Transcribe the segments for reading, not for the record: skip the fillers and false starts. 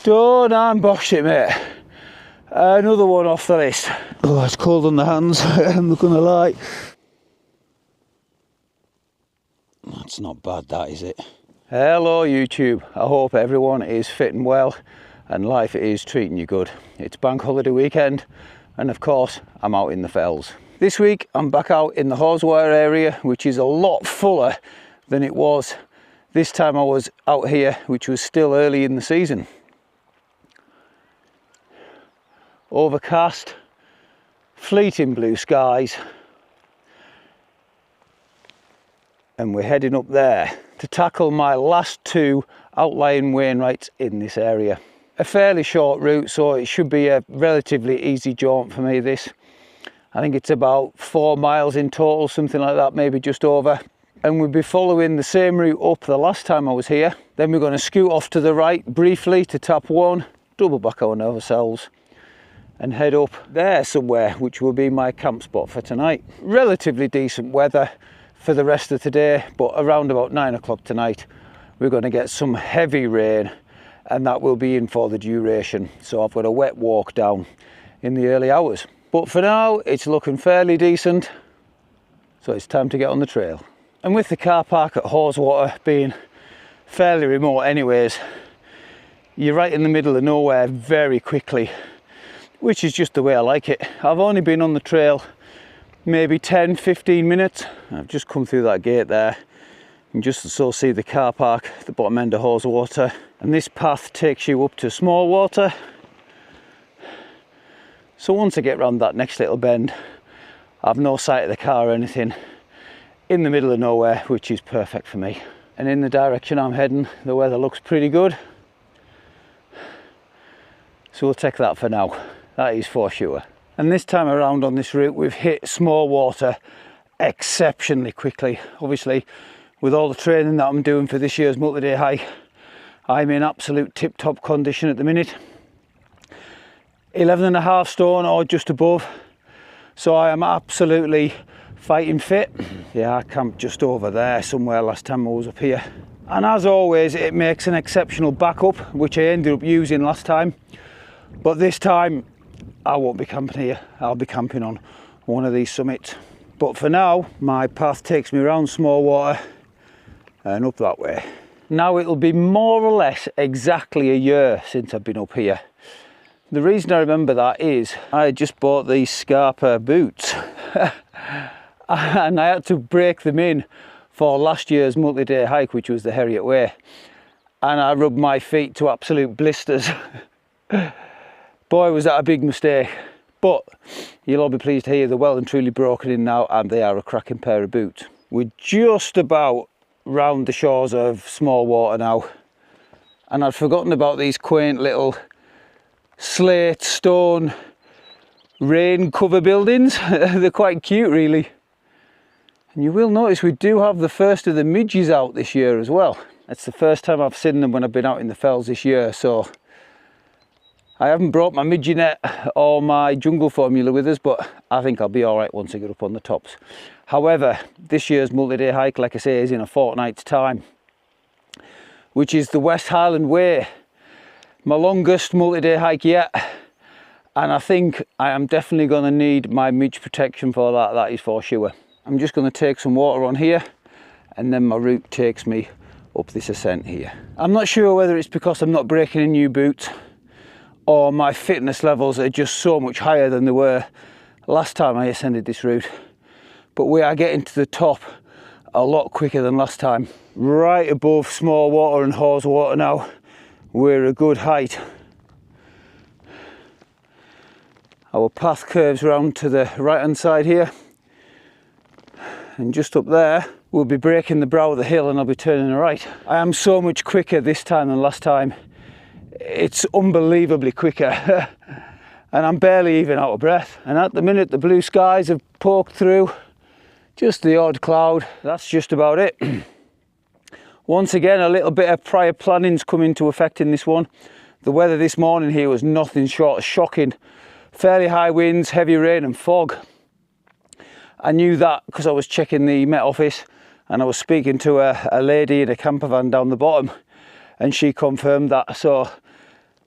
Don't ambush it, mate. Another one off the list. Oh, it's cold on the hands, I'm not gonna lie. That's not bad, that, is it? Hello YouTube, I hope everyone is fit and well and life is treating you good. It's bank holiday weekend and of course I'm out in the fells. This week I'm back out in the Haweswater area, which is a lot fuller than it was this time I was out here, which was still early in the season. Overcast, fleeting blue skies, and we're heading up there to tackle my last two outlying Wainwrights in this area. A fairly short route, so it should be a relatively easy jaunt for me, this. I think it's about 4 miles in total, something like that, maybe just over. And we'll be following the same route up the last time I was here. Then we're going to scoot off to the right briefly to tap one, double back on ourselves, and head up there somewhere, which will be my camp spot for tonight. Relatively decent weather for the rest of today, but around about 9 o'clock tonight we're going to get some heavy rain, and that will be in for the duration, so I've got a wet walk down in the early hours. But for now it's looking fairly decent, so it's time to get on the trail. And with the car park at Haweswater being fairly remote anyways, you're right in the middle of nowhere very quickly, which is just the way I like it. I've only been on the trail maybe 10-15 minutes. I've just come through that gate there and just so see the car park at the bottom end of Haweswater, and this path takes you up to small water. So once I get round that next little bend, I've no sight of the car or anything, in the middle of nowhere, which is perfect for me. And in the direction I'm heading, the weather looks pretty good, so we'll take that for now. That is for sure. And this time around on this route we've hit small water exceptionally quickly. Obviously with all the training that I'm doing for this year's multi-day hike, I'm in absolute tip-top condition at the minute. 11.5 stone or just above, so I am absolutely fighting fit. Yeah, I camped just over there somewhere last time I was up here, and as always it makes an exceptional backup, which I ended up using last time, but this time I won't be camping here. I'll be camping on one of these summits. But for now my path takes me around small water and up that way. Now it'll be more or less exactly a year since I've been up here. The reason I remember that is I just bought these Scarpa boots and I had to break them in for last year's multi-day hike, which was the Harter Way, and I rubbed my feet to absolute blisters. Boy, was that a big mistake. But you'll all be pleased to hear they're well and truly broken in now, and they are a cracking pair of boots. We're just about round the shores of small water now, and I'd forgotten about these quaint little slate stone rain cover buildings. They're quite cute really. And you will notice we do have the first of the midges out this year as well. It's the first time I've seen them when I've been out in the fells this year, so I haven't brought my midgie net or my jungle formula with us, but I think I'll be all right once I get up on the tops. However, this year's multi-day hike, like I say, is in a fortnight's time, which is the West Highland Way, my longest multi-day hike yet, and I think I am definitely going to need my midge protection for that, that is for sure. I'm just going to take some water on here, and then my route takes me up this ascent here. I'm not sure whether it's because I'm not breaking in new boots or my fitness levels are just so much higher than they were last time I ascended this route, but we are getting to the top a lot quicker than last time. Right above small water and Haweswater now, we're a good height. Our path curves round to the right hand side here, and just up there we'll be breaking the brow of the hill and I'll be turning right. I am so much quicker this time than last time. It's unbelievably quicker and I'm barely even out of breath. And at the minute the blue skies have poked through, just the odd cloud. That's just about it. Once again, a little bit of prior planning's come into effect in this one. The weather this morning here was nothing short of shocking. Fairly high winds, heavy rain and fog. I knew that because I was checking the Met Office and I was speaking to a lady in a camper van down the bottom, and she confirmed that. So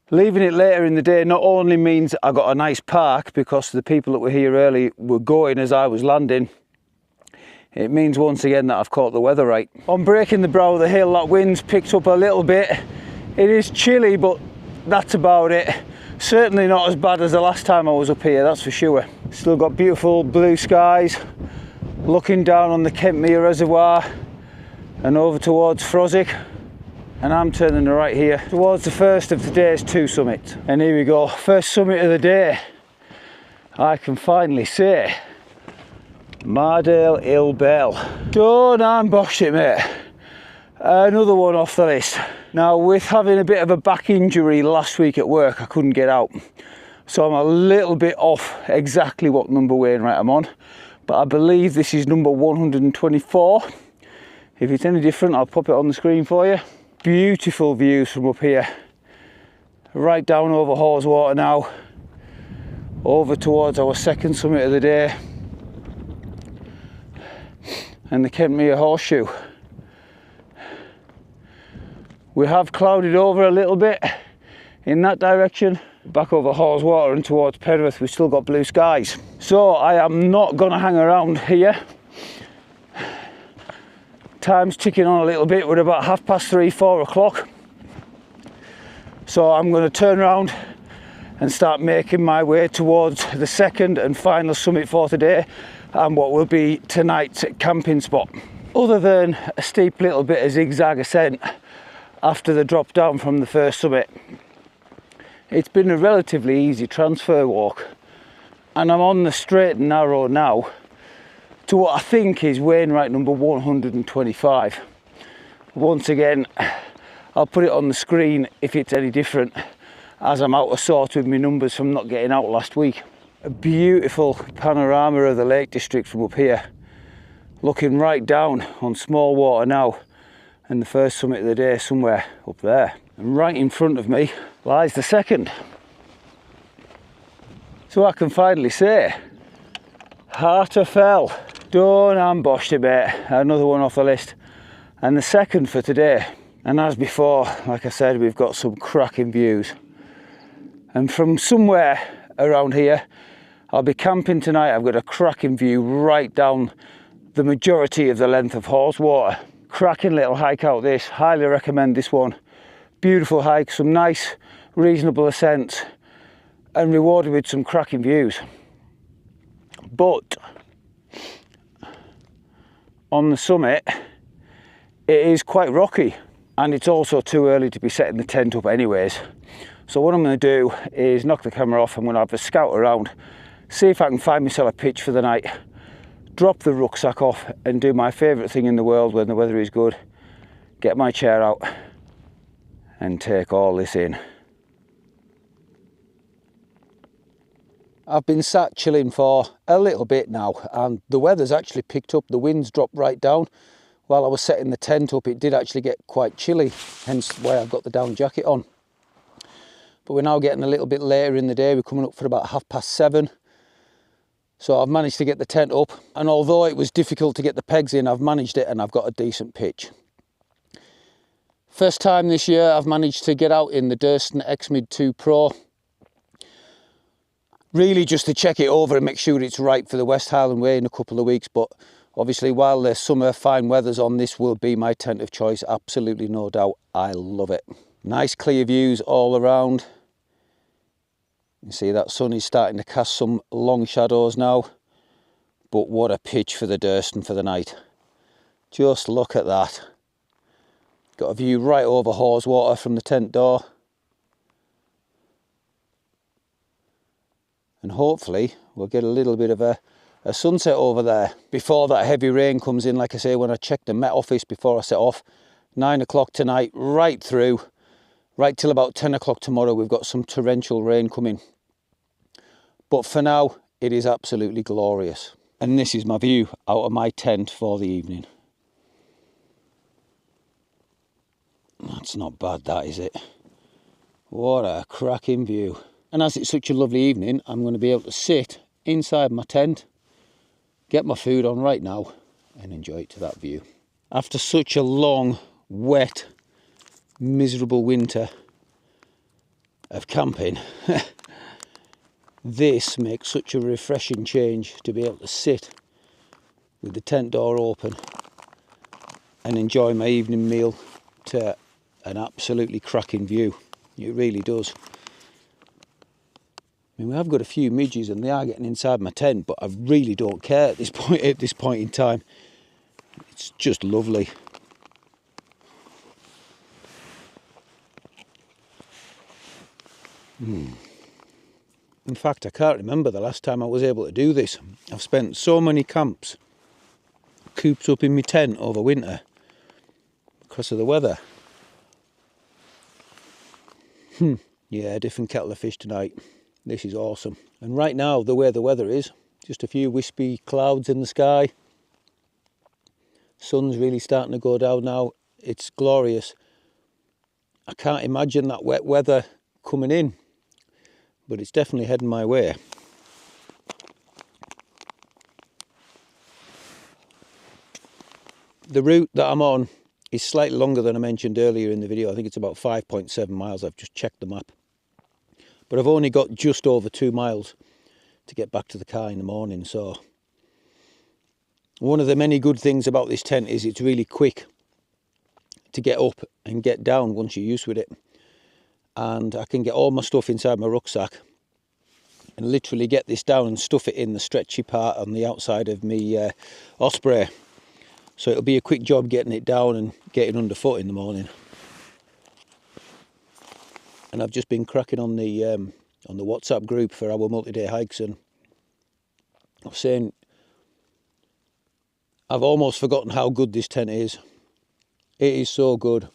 leaving it later in the day not only means I got a nice park because the people that were here early were going as I was landing, it means once again that I've caught the weather right. On breaking the brow of the hill, that wind's picked up a little bit. It is chilly, but that's about it. Certainly not as bad as the last time I was up here, that's for sure. Still got beautiful blue skies, looking down on the Kentmere Reservoir and over towards Froswick. And I'm turning the right here towards the first of today's 2 summits. And here we go, first summit of the day. I can finally say Mardale Hill Bell. Don't ambush it, mate. Another one off the list. Now, with having a bit of a back injury last week at work, I couldn't get out. So I'm a little bit off exactly what number Wainwright I'm on. But I believe this is number 124. If it's any different, I'll pop it on the screen for you. Beautiful views from up here. Right down over Haweswater now. Over towards our second summit of the day. And the Kentmere Horseshoe. We have clouded over a little bit in that direction. Back over Haweswater and towards Penrith, we've still got blue skies. So I am not going to hang around here. Time's ticking on a little bit. We're about 3:30, 4 o'clock. So I'm going to turn around and start making my way towards the second and final summit for today, and what will be tonight's camping spot. Other than a steep little bit of zigzag ascent after the drop down from the first summit, it's been a relatively easy transfer walk, and I'm on the straight and narrow now to what I think is Wainwright number 125. Once again, I'll put it on the screen if it's any different, as I'm out of sort with my numbers from not getting out last week. A beautiful panorama of the Lake District from up here, looking right down on small water now, and the first summit of the day somewhere up there. And right in front of me lies the second. So I can finally say, Harter fell. Don't ambush it, mate. Another one off the list. And the second for today. And as before, like I said, we've got some cracking views. And from somewhere around here, I'll be camping tonight. I've got a cracking view right down the majority of the length of Haweswater. Cracking little hike out this. Highly recommend this one. Beautiful hike, some nice, reasonable ascents, and rewarded with some cracking views. But on the summit, it is quite rocky, and it's also too early to be setting the tent up anyways. So what I'm going to do is knock the camera off. I'm going to have a scout around, see if I can find myself a pitch for the night, drop the rucksack off, and do my favourite thing in the world when the weather is good, get my chair out and take all this in. I've been sat chilling for a little bit now, and the weather's actually picked up. The wind's dropped right down. While I was setting the tent up, it did actually get quite chilly, hence why I've got the down jacket on. But we're now getting a little bit later in the day. We're coming up for about 7:30. So I've managed to get the tent up, and although it was difficult to get the pegs in, I've managed it, and I've got a decent pitch. First time this year I've managed to get out in the Durston X-Mid 2 Pro. Really just to check it over and make sure it's right for the West Highland Way in a couple of weeks, but obviously while the summer fine weather's on, this will be my tent of choice, absolutely no doubt. I love it. Nice clear views all around. You see that sun is starting to cast some long shadows now, but what a pitch for the Durston for the night. Just look at that. Got a view right over Haweswater from the tent door. And hopefully we'll get a little bit of a sunset over there before that heavy rain comes in. Like I say, when I checked the Met Office before I set off, 9 o'clock tonight, right through, right till about 10 o'clock tomorrow, we've got some torrential rain coming. But for now, it is absolutely glorious. And this is my view out of my tent for the evening. That's not bad, that, is it? What a cracking view. And as it's such a lovely evening, I'm going to be able to sit inside my tent, get my food on right now, and enjoy it to that view. After such a long, wet, miserable winter of camping, this makes such a refreshing change to be able to sit with the tent door open and enjoy my evening meal to an absolutely cracking view. It really does. I mean, we have got a few midges and they are getting inside my tent, but I really don't care at this point in time. It's just lovely. In fact, I can't remember the last time I was able to do this. I've spent so many camps cooped up in my tent over winter because of the weather. Yeah, different kettle of fish tonight. This is awesome. And right now, the way the weather is, just a few wispy clouds in the sky. Sun's really starting to go down now. It's glorious. I can't imagine that wet weather coming in, but it's definitely heading my way. The route that I'm on is slightly longer than I mentioned earlier in the video. I think it's about 5.7 miles. I've just checked the map. But I've only got just over 2 miles to get back to the car in the morning. So one of the many good things about this tent is it's really quick to get up and get down once you're used with it. And I can get all my stuff inside my rucksack and literally get this down and stuff it in the stretchy part on the outside of my Osprey. So it'll be a quick job getting it down and getting underfoot in the morning. And I've just been cracking on the WhatsApp group for our multi-day hikes, and I was saying I've almost forgotten how good this tent is. It is so good,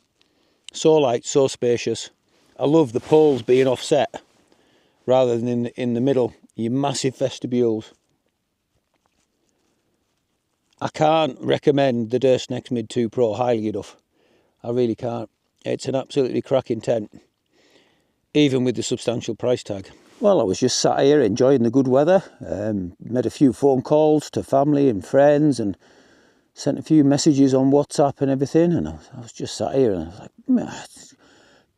so light, so spacious. I love the poles being offset rather than in the middle. Your massive vestibules. I can't recommend the Durst Next Mid 2 Pro highly enough. I really can't. It's an absolutely cracking tent, even with the substantial price tag. Well, I was just sat here enjoying the good weather. Made a few phone calls to family and friends and sent a few messages on WhatsApp and everything. And I was just sat here and I was like, man, it's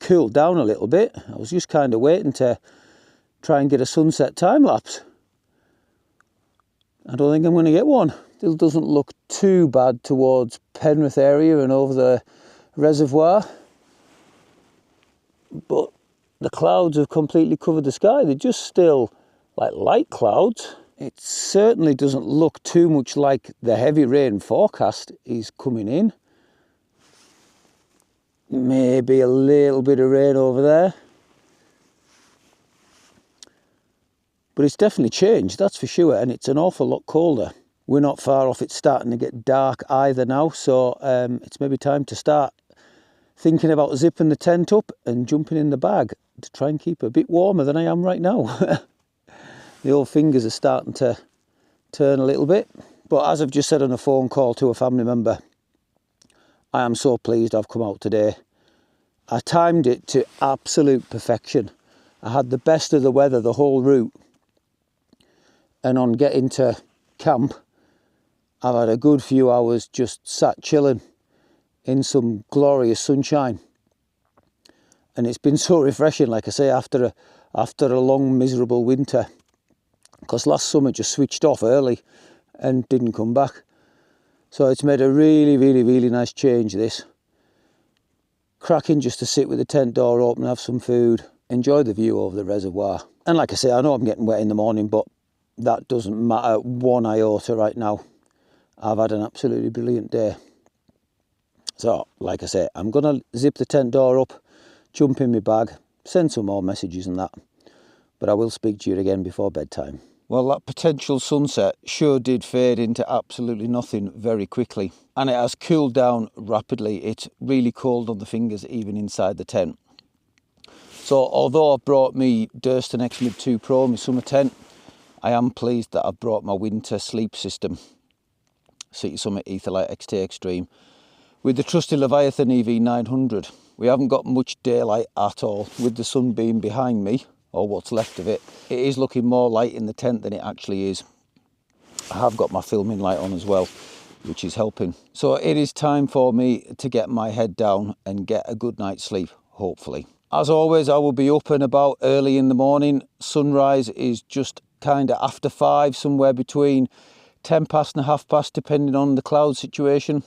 cooled down a little bit. I was just kind of waiting to try and get a sunset time lapse. I don't think I'm going to get one. Still doesn't look too bad towards Penrith area and over the reservoir. But the clouds have completely covered the sky. They're just still like light clouds. It certainly doesn't look too much like the heavy rain forecast is coming in. Maybe a little bit of rain over there. But it's definitely changed, that's for sure, and it's an awful lot colder. We're not far off, it's starting to get dark either now, so it's maybe time to start thinking about zipping the tent up and jumping in the bag to try and keep it a bit warmer than I am right now. The old fingers are starting to turn a little bit. But as I've just said on a phone call to a family member, I am so pleased I've come out today. I timed it to absolute perfection. I had the best of the weather the whole route. And on getting to camp, I've had a good few hours just sat chilling in some glorious sunshine. And it's been so refreshing, like I say, after a long miserable winter. Because last summer just switched off early and didn't come back. So it's made a really, really, really nice change, this. Cracking just to sit with the tent door open, have some food, enjoy the view over the reservoir. And like I say, I know I'm getting wet in the morning, but that doesn't matter one iota right now. I've had an absolutely brilliant day. So, like I say, I'm going to zip the tent door up, jump in my bag, send some more messages and that. But I will speak to you again before bedtime. Well, that potential sunset sure did fade into absolutely nothing very quickly. And it has cooled down rapidly. It's really cold on the fingers, even inside the tent. So, although I've brought me Durst Next Mid 2 Pro, my summer tent, I am pleased that I've brought my winter sleep system, City Summit Etherlight XT Extreme, with the trusty Leviathan EV900. We haven't got much daylight at all with the sunbeam behind me, or what's left of it. It is looking more light in the tent than it actually is. I have got my filming light on as well, which is helping. So it is time for me to get my head down and get a good night's sleep, hopefully. As always, I will be up and about early in the morning. Sunrise is just kind of after 5, somewhere between 10 past and 30, depending on the cloud situation.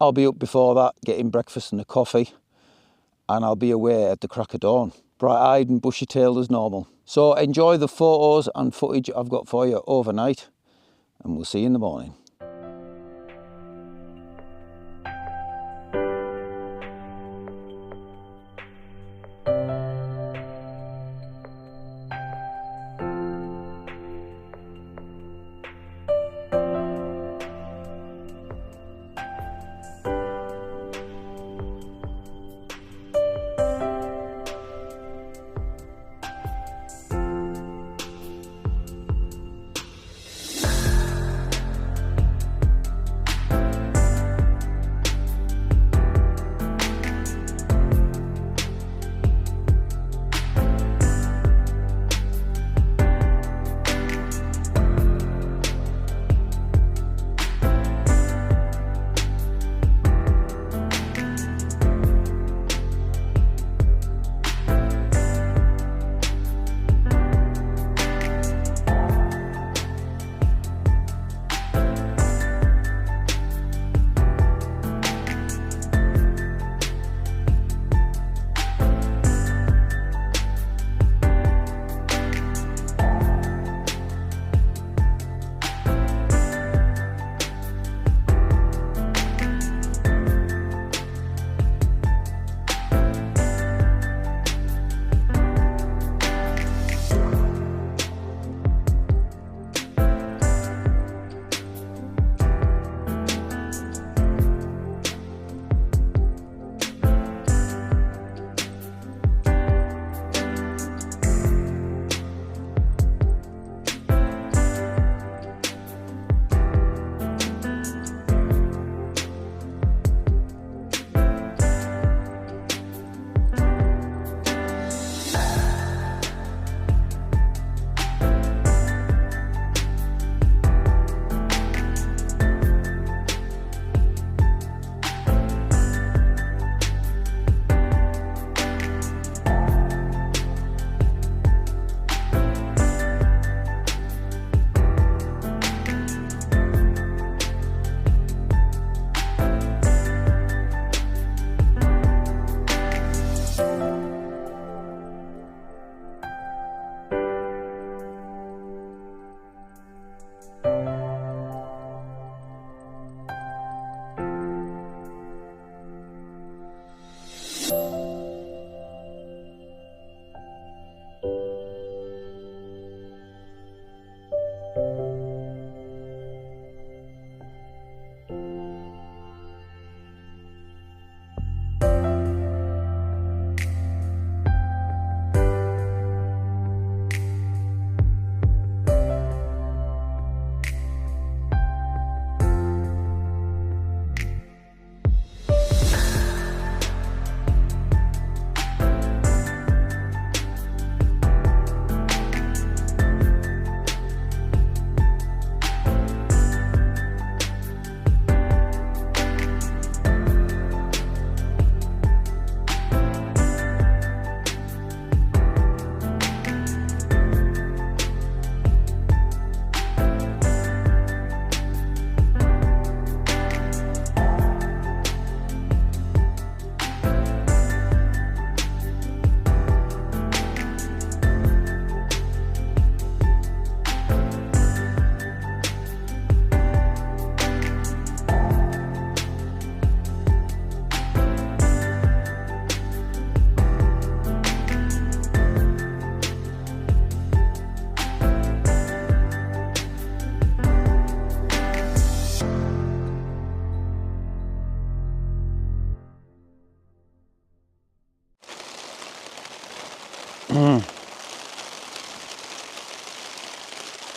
I'll be up before that, getting breakfast and a coffee, and I'll be away at the crack of dawn, bright-eyed and bushy-tailed as normal. So enjoy the photos and footage I've got for you overnight, and we'll see you in the morning.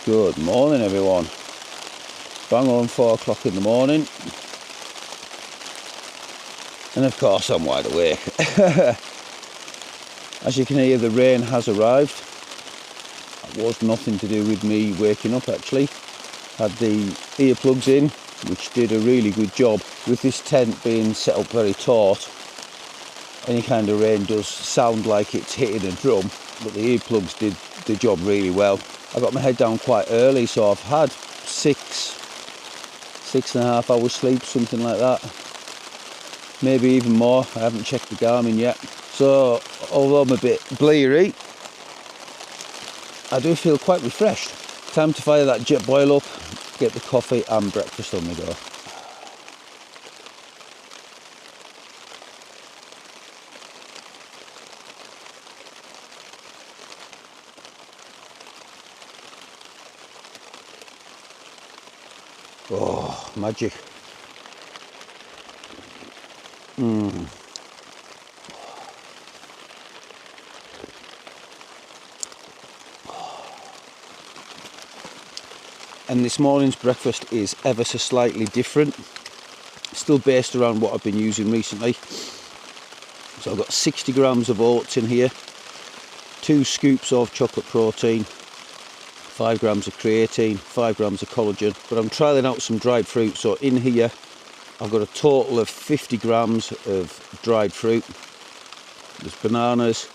Good morning, everyone. Bang on 4 o'clock in the morning. And of course I'm wide awake. As you can hear, the rain has arrived. It was nothing to do with me waking up actually. had the earplugs in, which did a really good job. With this tent being set up very taut, any kind of rain does sound like it's hitting a drum, but the earplugs did the job really well. I got my head down quite early, so I've had 6.5 hours sleep, something like that. Maybe even more. I haven't checked the Garmin yet. So, although I'm a bit bleary, I do feel quite refreshed. Time to fire that jet boil up, get the coffee and breakfast on the go. Oh, magic. And this morning's breakfast is ever so slightly different. Still based around what I've been using recently. So I've got 60 grams of oats in here, 2 scoops of chocolate protein, 5 grams of creatine, 5 grams of collagen. But I'm trialling out some dried fruit. So in here I've got a total of 50 grams of dried fruit. There's bananas,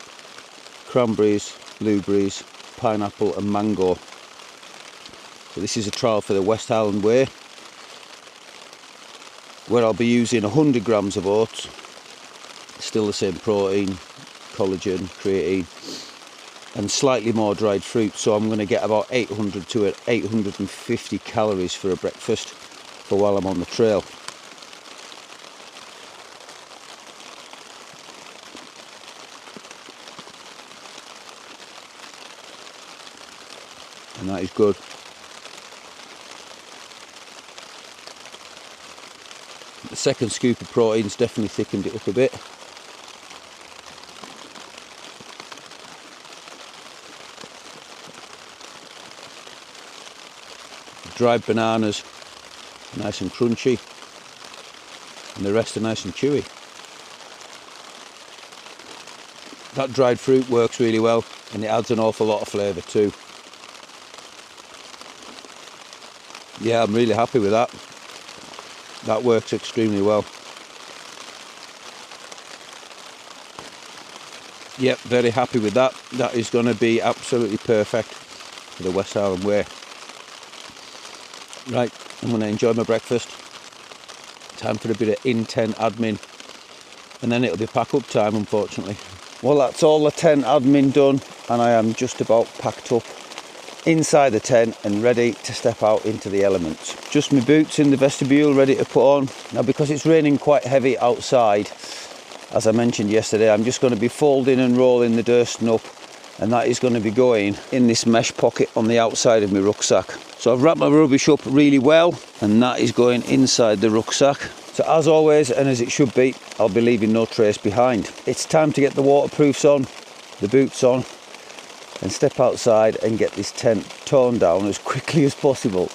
cranberries, blueberries, pineapple and mango. So this is a trial for the West Highland Way, where I'll be using 100 grams of oats, still the same protein, collagen, creatine, and slightly more dried fruit. So I'm going to get about 800 to 850 calories for a breakfast for while I'm on the trail. And that is good. The second scoop of protein's definitely thickened it up a bit. Dried bananas, nice and crunchy, and the rest are nice and chewy. That dried fruit works really well, and it adds an awful lot of flavour too. Yeah, I'm really happy with that. That works extremely well. Yep, very happy with that. That is going to be absolutely perfect for the West Highland Way. Right, I'm going to enjoy my breakfast. Time for a bit of in-tent admin, and then it'll be pack up time, unfortunately. Well, that's all the tent admin done, and I am just about packed up inside the tent and ready to step out into the elements. Just my boots in the vestibule ready to put on. Now, because it's raining quite heavy outside, as I mentioned yesterday, I'm just going to be folding and rolling the Durston up, and that is going to be going in this mesh pocket on the outside of my rucksack. So I've wrapped my rubbish up really well, and that is going inside the rucksack. So as always, and as it should be, I'll be leaving no trace behind. It's time to get the waterproofs on, the boots on, and step outside and get this tent torn down as quickly as possible.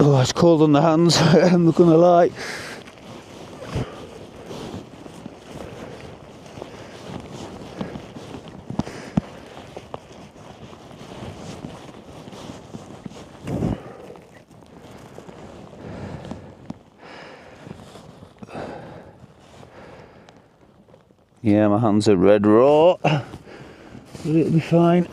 Oh, it's cold on the hands, I'm not gonna lie. Yeah, my hands are red raw, but it'll be fine.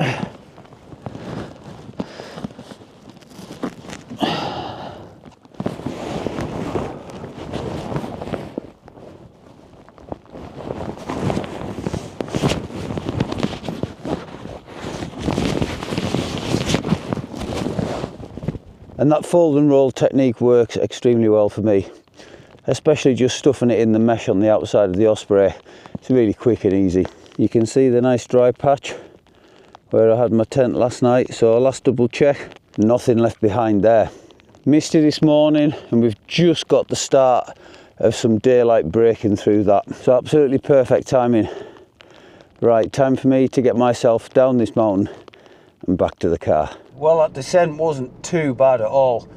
And that fold and roll technique works extremely well for me, especially just stuffing it in the mesh on the outside of the Osprey. It's really quick and easy. You can see the nice dry patch where I had my tent last night, so last double check, nothing left behind there. Misty this morning, and we've just got the start of some daylight breaking through that, so absolutely perfect timing. Right, time for me to get myself down this mountain and back to the car. Well, that descent wasn't too bad at all.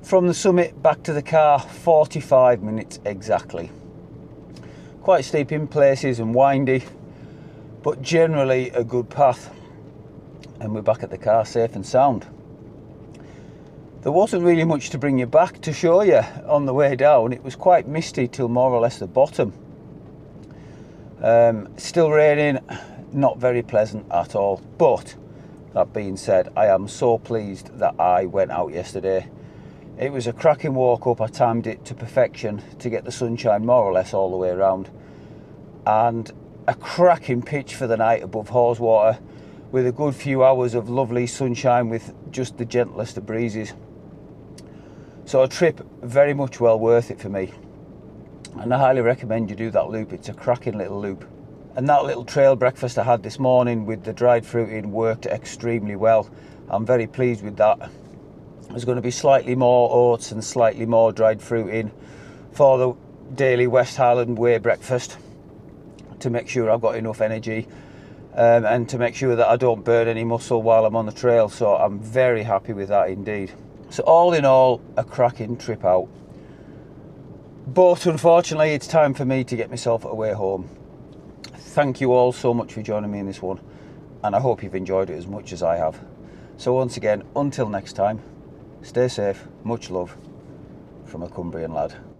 From the summit back to the car, 45 minutes exactly. Quite steep in places and windy, but generally a good path. And we're back at the car safe and sound. There wasn't really much to bring you back to show you on the way down. It was quite misty till more or less the bottom. Still raining, not very pleasant at all. But that being said, I am so pleased that I went out yesterday. It was a cracking walk up. I timed it to perfection to get the sunshine more or less all the way around. And a cracking pitch for the night above Haweswater, with a good few hours of lovely sunshine with just the gentlest of breezes. So a trip very much well worth it for me. And I highly recommend you do that loop. It's a cracking little loop. And that little trail breakfast I had this morning with the dried fruit in worked extremely well. I'm very pleased with that. There's going to be slightly more oats and slightly more dried fruit in for the daily West Highland Way breakfast, to make sure I've got enough energy and to make sure that I don't burn any muscle while I'm on the trail. So I'm very happy with that indeed. So all in all, a cracking trip out. But unfortunately, it's time for me to get myself away home. Thank you all so much for joining me in this one, and I hope you've enjoyed it as much as I have. So once again, until next time, stay safe, much love from a Cumbrian lad.